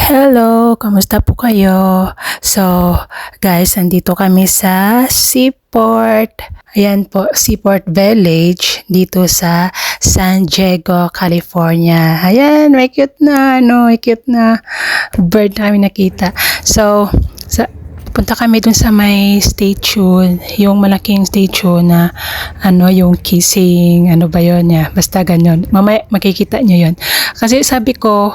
Hello, kamusta po kayo? So, guys, nandito kami sa Seaport. Ayan po, Seaport Village dito sa San Diego, California. Ayan, may cute na, may cute na bird na kami nakita. So, punta kami dun sa may statue, yung malaking statue na yung kissing, ba yun niya, basta ganyan. Mamaya makikita nyo yun. Kasi sabi ko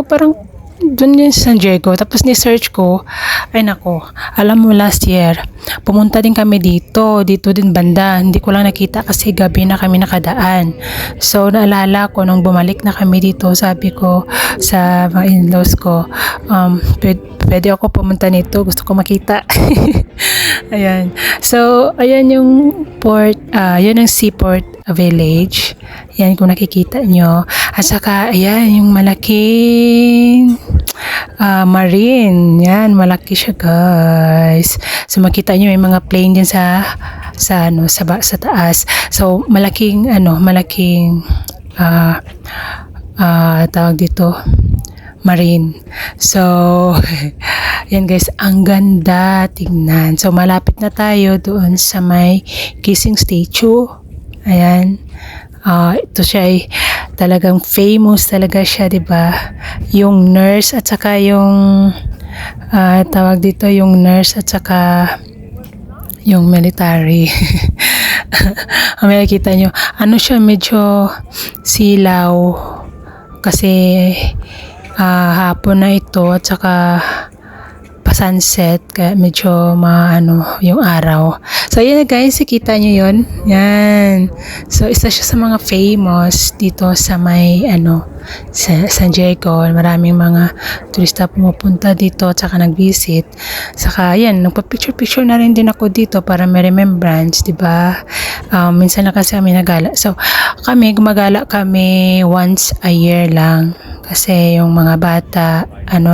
parang dun din sa San Diego, tapos ni-search ko, ay nako, alam mo last year, pumunta din kami dito din banda, hindi ko lang nakita kasi gabi na kami nakadaan. So naalala ko nung bumalik na kami dito, sabi ko sa mga in-laws ko, pwede ako pumunta nito, gusto ko makita. Ayan. So, ayan yung port, yun ang Seaport Village. Ayan kung nakikita nyo. At saka, ayan yung malaking marine. Yan, malaki siya guys. So, makita nyo yung mga plane dyan sa taas. So, malaking tawag dito, marine. So, yan guys, ang ganda tingnan. So, malapit na tayo doon sa may kissing statue. Ayan. Ito siya ay talagang famous talaga siya, diba? Yung nurse at saka yung tawag dito, yung nurse at saka yung military. May nakita nyo, siya medyo silaw kasi hapon na ito at saka sunset, kaya medyo yung araw. So ayan guys, nakita nyo yun. Yan. So isa siya sa mga famous dito sa may sa San Diego. Maraming mga turista pumupunta dito at saka nag-visit. Saka yan, nagpa-picture na rin din ako dito para may remembrance, diba? Minsan na kasi kami nagala. So gumagala kami once a year lang. Kasi yung mga bata,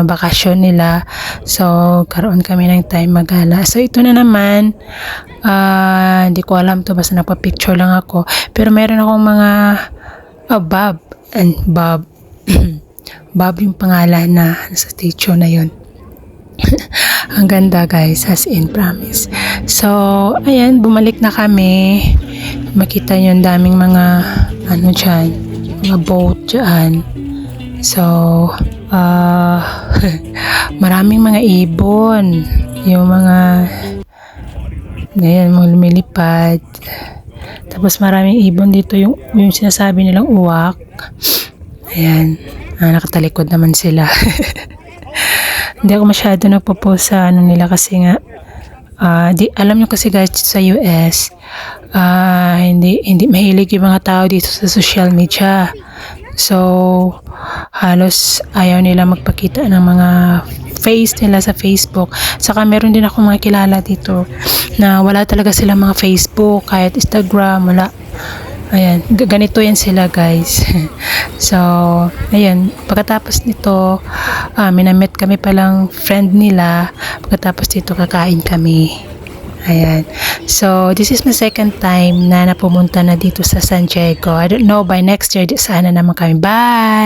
bakasyon nila. So, karoon kami ng time magala. So, ito na naman. Hindi ko alam to, basta nagpa-picture lang ako. Pero meron akong mga Bob. Bob yung pangalan na sa statue na yun. Ang ganda guys, as in promise. So, ayan, bumalik na kami. Makita nyo yung daming mga dyan, mga boat dyan. So, maraming mga ibon. Yung mga ngayon, mga lumilipad. Tapos maraming ibon dito, yung sinasabi nilang uwak. Ayan, nakatalikod naman sila. Hindi ako masyado nagpo-post sa nila kasi nga alam nyo kasi guys sa US, hindi mahilig yung mga tao dito sa social media. So, halos ayaw nila magpakita ng mga face nila sa Facebook. Saka meron din ako mga kilala dito na wala talaga sila mga Facebook, kahit Instagram, wala. Ayan, ganito yan sila guys. So, ayan, pagkatapos nito, minamit kami palang friend nila. Pagkatapos dito, kakain kami. Ayan. So, this is my second time na napumunta na dito sa San Diego. I don't know, by next year, sana naman kami. Bye!